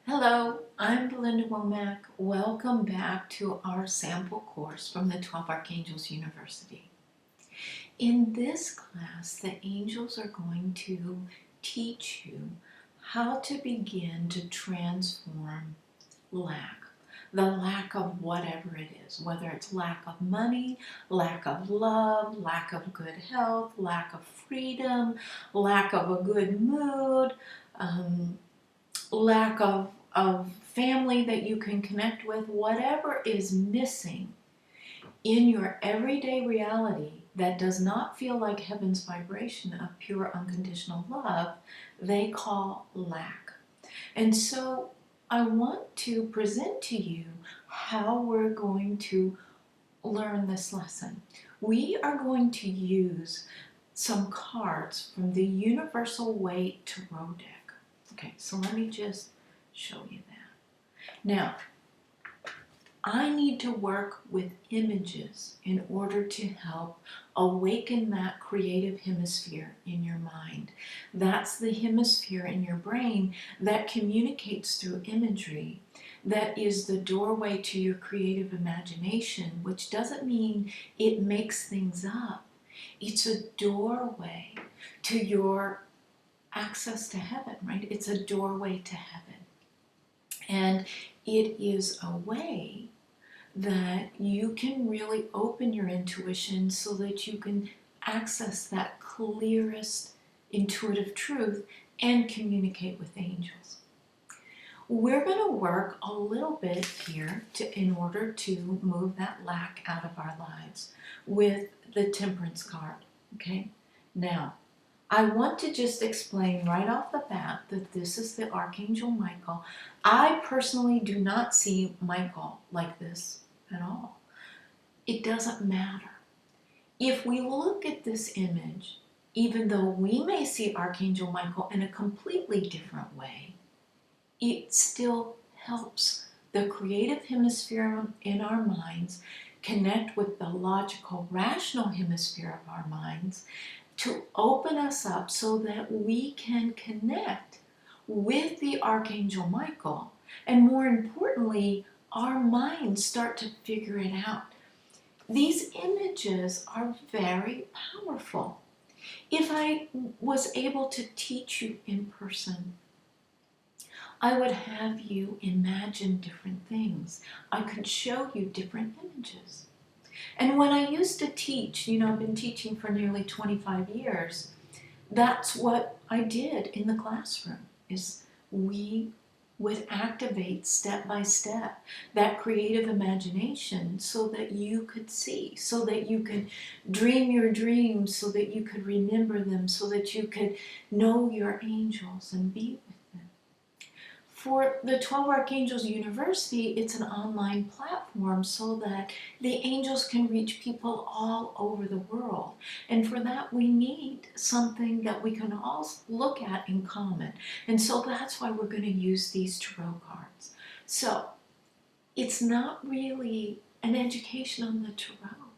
Hello, I'm Belinda Womack. Welcome back to our sample course from the 12 Archangels University. In this class, the angels are going to teach you how to begin to transform lack. The lack of whatever it is, whether it's lack of money, lack of love, lack of good health, lack of freedom, lack of a good mood, lack of family that you can connect with, whatever is missing in your everyday reality that does not feel like heaven's vibration of pure unconditional love, they call lack. And so I want to present to you how we're going to learn this lesson. We are going to use some cards from the Universal Waite Tarot deck. Okay, so let me just show you that. Now, I need to work with images in order to help awaken that creative hemisphere in your mind. That's the hemisphere in your brain that communicates through imagery, that is the doorway to your creative imagination, which doesn't mean it makes things up. It's a doorway to your access to heaven, right? It's a doorway to heaven. And it is a way that you can really open your intuition so that you can access that clearest intuitive truth and communicate with angels. We're going to work a little bit here in order to move that lack out of our lives with the Temperance card, okay? Now, I want to just explain right off the bat that this is the Archangel Michael. I personally do not see Michael like this at all. It doesn't matter. If we look at this image, even though we may see Archangel Michael in a completely different way, it still helps the creative hemisphere in our minds connect with the logical, rational hemisphere of our minds to open us up so that we can connect with the Archangel Michael, and more importantly, our minds start to figure it out. These images are very powerful. If I was able to teach you in person, I would have you imagine different things. I could show you different images. And when I used to teach, I've been teaching for nearly 25 years, that's what I did in the classroom, is we would activate step by step that creative imagination so that you could see, so that you could dream your dreams, so that you could remember them, so that you could know your angels and be with them. For the 12 Archangels University, it's an online platform so that the angels can reach people all over the world. And for that, we need something that we can all look at in common. And so that's why we're going to use these tarot cards. So it's not really an education on the tarot.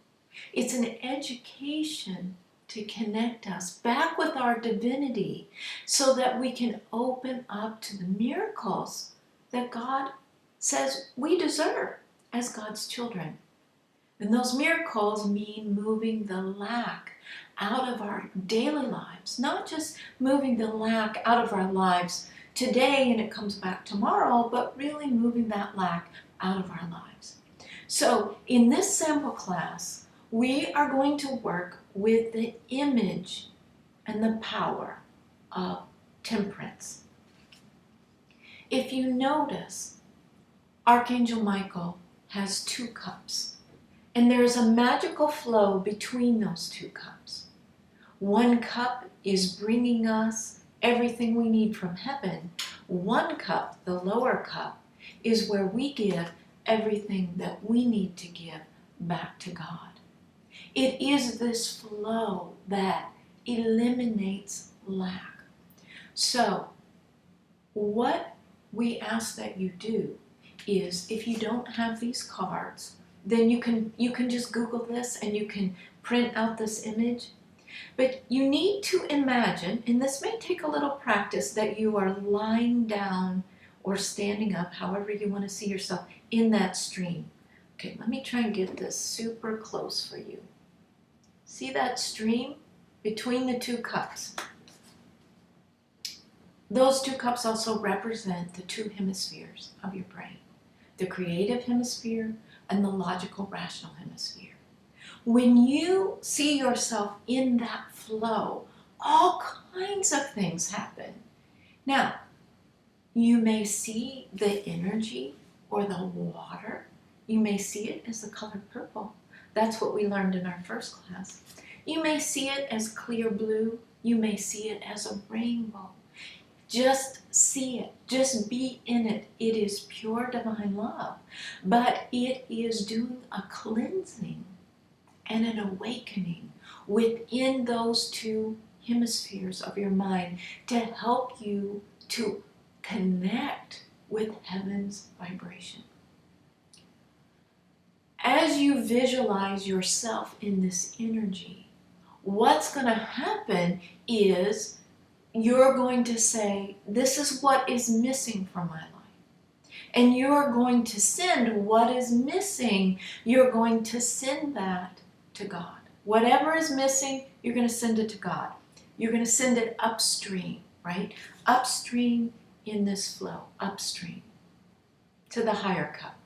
It's an education to connect us back with our divinity so that we can open up to the miracles that God says we deserve as God's children. And those miracles mean moving the lack out of our daily lives, not just moving the lack out of our lives today and it comes back tomorrow, but really moving that lack out of our lives. So in this sample class, we are going to work with the image and the power of temperance. If you notice, Archangel Michael has 2 cups, and there is a magical flow between those 2 cups. One cup is bringing us everything we need from heaven. One cup, the lower cup, is where we give everything that we need to give back to God. It is this flow that eliminates lack. So, what we ask that you do is, if you don't have these cards, then you can just Google this and you can print out this image. But you need to imagine, and this may take a little practice, that you are lying down or standing up, however you want to see yourself in that stream. Okay, let me try and get this super close for you. See that stream between the two cups? Those two cups also represent the two hemispheres of your brain, the creative hemisphere and the logical, rational hemisphere. When you see yourself in that flow, all kinds of things happen. Now, you may see the energy or the water. You may see it as the color purple. That's what we learned in our first class. You may see it as clear blue. You may see it as a rainbow. Just see it. Just be in it. It is pure divine love. But it is doing a cleansing and an awakening within those two hemispheres of your mind to help you to connect with heaven's vibration. As you visualize yourself in this energy, what's going to happen is you're going to say, this is what is missing from my life. And you're going to send what is missing. You're going to send that to God. Whatever is missing, you're going to send it to God. You're going to send it upstream, right? Upstream in this flow, upstream to the higher cup.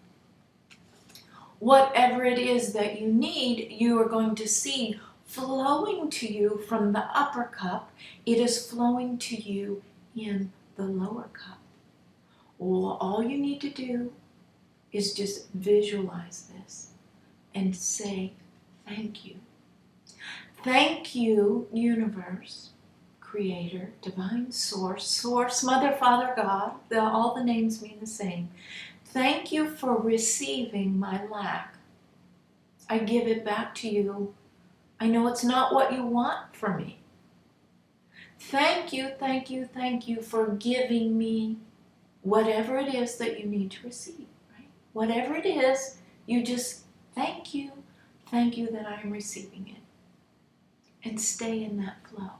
Whatever it is that you need, you are going to see flowing to you from the upper cup. It is flowing to you in the lower cup. Well, all you need to do is just visualize this and say, thank you. Thank you, universe, creator, divine source, mother, father, God. All the names mean the same. Thank you for receiving my lack. I give it back to you. I know it's not what you want from me. Thank you, thank you, thank you for giving me whatever it is that you need to receive, right? Whatever it is, you just thank you that I am receiving it. And stay in that flow.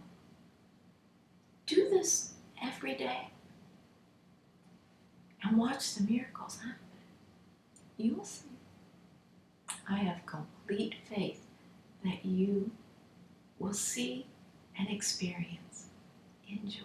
Do this every day. And watch the miracles happen. You will see. I have complete faith that you will see and experience. Enjoy.